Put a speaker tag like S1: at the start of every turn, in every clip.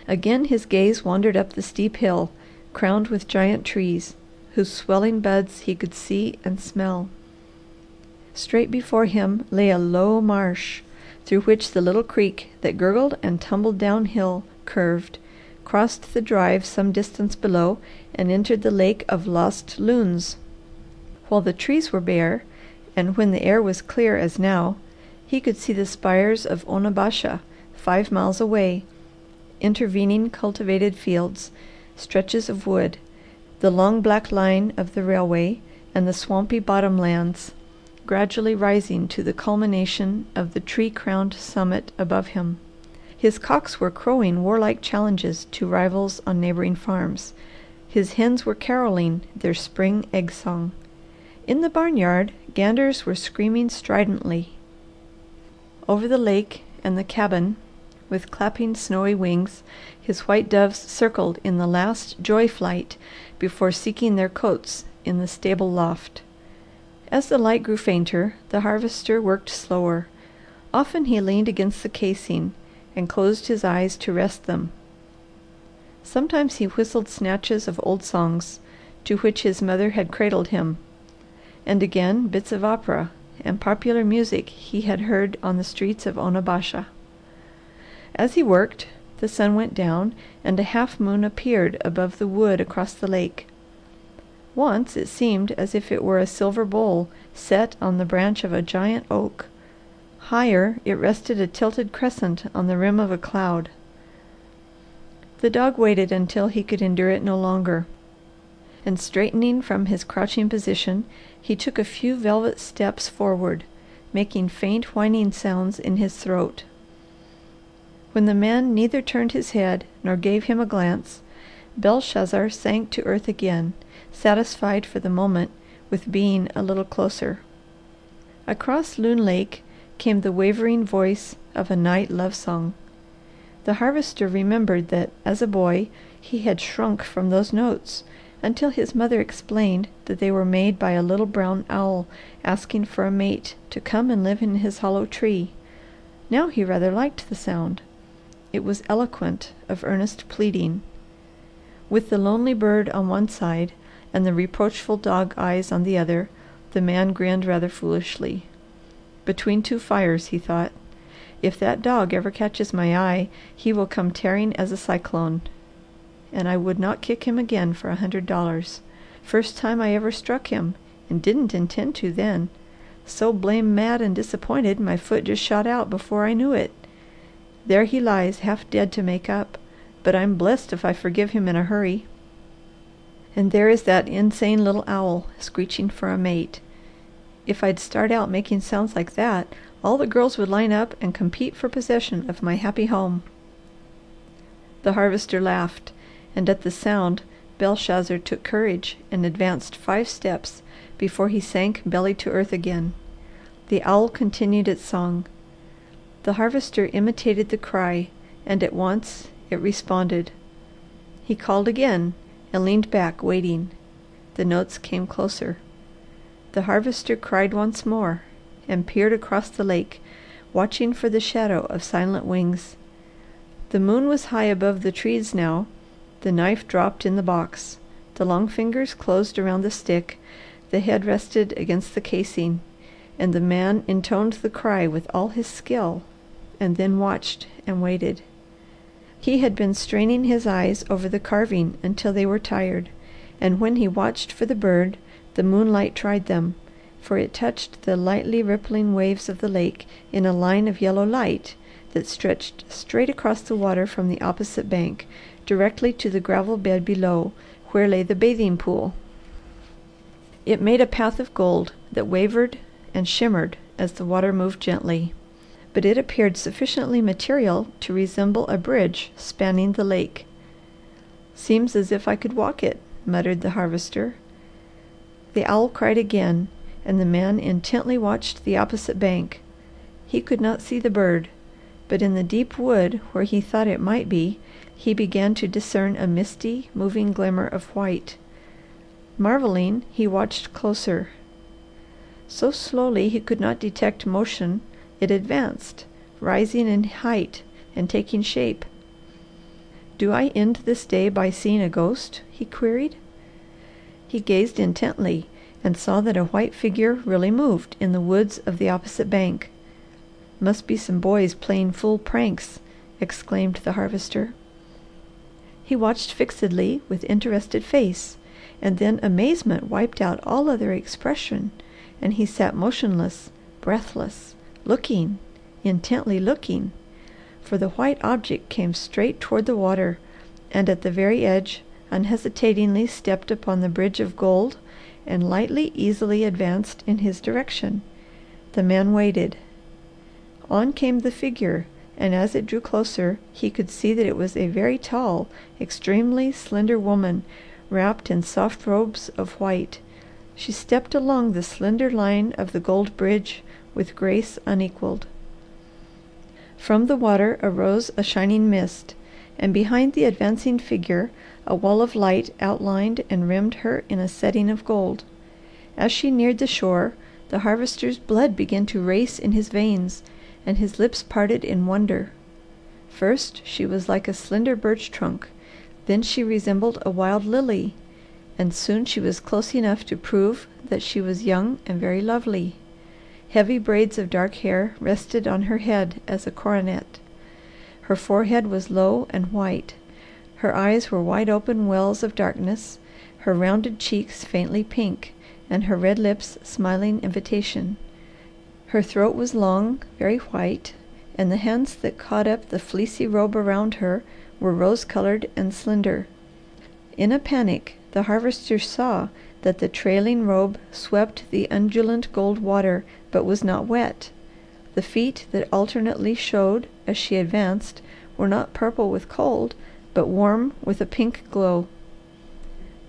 S1: Again his gaze wandered up the steep hill, crowned with giant trees, whose swelling buds he could see and smell. Straight before him lay a low marsh, through which the little creek that gurgled and tumbled downhill curved, crossed the drive some distance below, and entered the lake of lost loons. While the trees were bare, and when the air was clear as now, he could see the spires of Onabasha 5 miles away, intervening cultivated fields, stretches of wood, the long black line of the railway, and the swampy bottom lands, gradually rising to the culmination of the tree-crowned summit above him. His cocks were crowing warlike challenges to rivals on neighbouring farms. His hens were carolling their spring egg song. In the barnyard, ganders were screaming stridently. Over the lake and the cabin, with clapping snowy wings, his white doves circled in the last joy flight before seeking their cotes in the stable loft. As the light grew fainter, the Harvester worked slower. Often he leaned against the casing and closed his eyes to rest them. Sometimes he whistled snatches of old songs to which his mother had cradled him, and again bits of opera and popular music he had heard on the streets of Onabasha. As he worked, the sun went down and a half moon appeared above the wood across the lake. Once it seemed as if it were a silver bowl set on the branch of a giant oak. Higher, it rested a tilted crescent on the rim of a cloud. The dog waited until he could endure it no longer, and straightening from his crouching position, he took a few velvet steps forward, making faint whining sounds in his throat. When the man neither turned his head nor gave him a glance, Belshazzar sank to earth again, satisfied for the moment with being a little closer. Across Loon Lake came the wavering voice of a night love song. The Harvester remembered that as a boy he had shrunk from those notes until his mother explained that they were made by a little brown owl asking for a mate to come and live in his hollow tree. Now he rather liked the sound. It was eloquent of earnest pleading. With the lonely bird on one side and the reproachful dog eyes on the other, the man grinned rather foolishly. Between two fires, he thought. If that dog ever catches my eye, he will come tearing as a cyclone, and I would not kick him again for $100. First time I ever struck him, and didn't intend to then. So blame mad and disappointed my foot just shot out before I knew it. There he lies, half dead to make up, but I'm blessed if I forgive him in a hurry. And there is that insane little owl screeching for a mate. If I'd start out making sounds like that, all the girls would line up and compete for possession of my happy home." The Harvester laughed, and at the sound Belshazzar took courage and advanced 5 steps before he sank belly to earth again. The owl continued its song. The Harvester imitated the cry, and at once it responded. He called again and leaned back, waiting. The notes came closer. The Harvester cried once more and peered across the lake, watching for the shadow of silent wings. The moon was high above the trees now. The knife dropped in the box. The long fingers closed around the stick. The head rested against the casing, and the man intoned the cry with all his skill, and then watched and waited. He had been straining his eyes over the carving until they were tired, and when he watched for the bird, the moonlight tried them, for it touched the lightly rippling waves of the lake in a line of yellow light that stretched straight across the water from the opposite bank, directly to the gravel bed below, where lay the bathing pool. It made a path of gold that wavered and shimmered as the water moved gently, but it appeared sufficiently material to resemble a bridge spanning the lake. "Seems as if I could walk it," muttered the Harvester. The owl cried again, and the man intently watched the opposite bank. He could not see the bird, but in the deep wood where he thought it might be, he began to discern a misty, moving glimmer of white. Marveling, he watched closer. So slowly he could not detect motion, it advanced, rising in height and taking shape. "Do I end this day by seeing a ghost?" he queried. He gazed intently and saw that a white figure really moved in the woods of the opposite bank. "Must be some boys playing fool pranks," exclaimed the Harvester. He watched fixedly with interested face, and then amazement wiped out all other expression, and he sat motionless, breathless, looking, intently looking, for the white object came straight toward the water, and at the very edge unhesitatingly stepped upon the bridge of gold and lightly, easily advanced in his direction. The man waited. On came the figure, and as it drew closer he could see that it was a very tall, extremely slender woman, wrapped in soft robes of white. She stepped along the slender line of the gold bridge with grace unequaled. From the water arose a shining mist, and behind the advancing figure a wall of light outlined and rimmed her in a setting of gold. As she neared the shore, the Harvester's blood began to race in his veins, and his lips parted in wonder. First she was like a slender birch trunk, then she resembled a wild lily, and soon she was close enough to prove that she was young and very lovely. Heavy braids of dark hair rested on her head as a coronet. Her forehead was low and white. Her eyes were wide open wells of darkness, her rounded cheeks faintly pink, and her red lips smiling invitation. Her throat was long, very white, and the hands that caught up the fleecy robe around her were rose-colored and slender. In a panic the Harvester saw that the trailing robe swept the undulant gold water, but was not wet. The feet that alternately showed as she advanced were not purple with cold, but warm with a pink glow.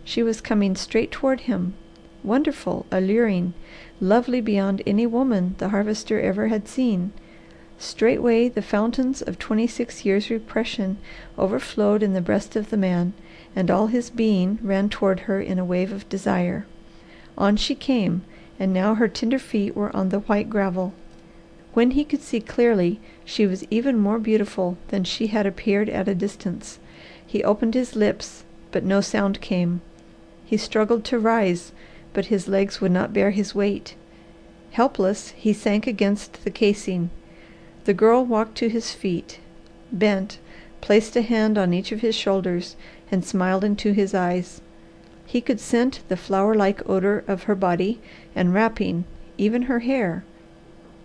S1: She was coming straight toward him, wonderful, alluring, lovely beyond any woman the Harvester ever had seen. Straightway the fountains of 26 years' repression overflowed in the breast of the man, and all his being ran toward her in a wave of desire. On she came, and now her tender feet were on the white gravel. When he could see clearly, she was even more beautiful than she had appeared at a distance. He opened his lips, but no sound came. He struggled to rise, but his legs would not bear his weight. Helpless, he sank against the casing. The girl walked to his feet, bent, placed a hand on each of his shoulders, and smiled into his eyes. He could scent the flower-like odor of her body and wrapping, even her hair.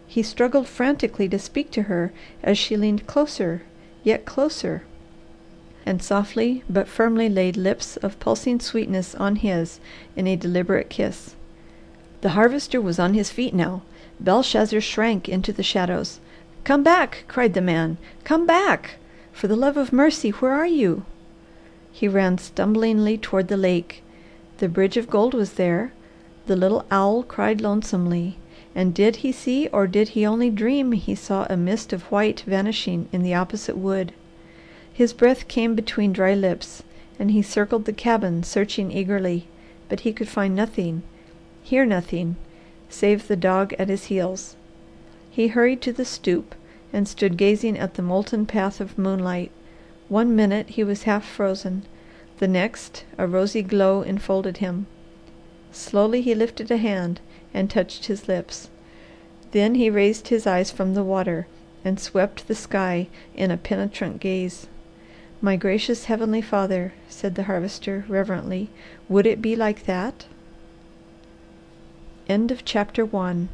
S1: He struggled frantically to speak to her as she leaned closer, yet closer, and softly but firmly laid lips of pulsing sweetness on his in a deliberate kiss. The Harvester was on his feet now. Belshazzar shrank into the shadows. "Come back!" cried the man. "Come back! For the love of mercy, where are you?" He ran stumblingly toward the lake. The bridge of gold was there. The little owl cried lonesomely, and did he see or did he only dream he saw a mist of white vanishing in the opposite wood? His breath came between dry lips, and he circled the cabin, searching eagerly, but he could find nothing, hear nothing, save the dog at his heels. He hurried to the stoop and stood gazing at the molten path of moonlight. One minute he was half frozen, the next a rosy glow enfolded him. Slowly he lifted a hand and touched his lips. Then he raised his eyes from the water and swept the sky in a penetrant gaze. "My gracious Heavenly Father," said the Harvester reverently, "would it be like that?" End of chapter 1.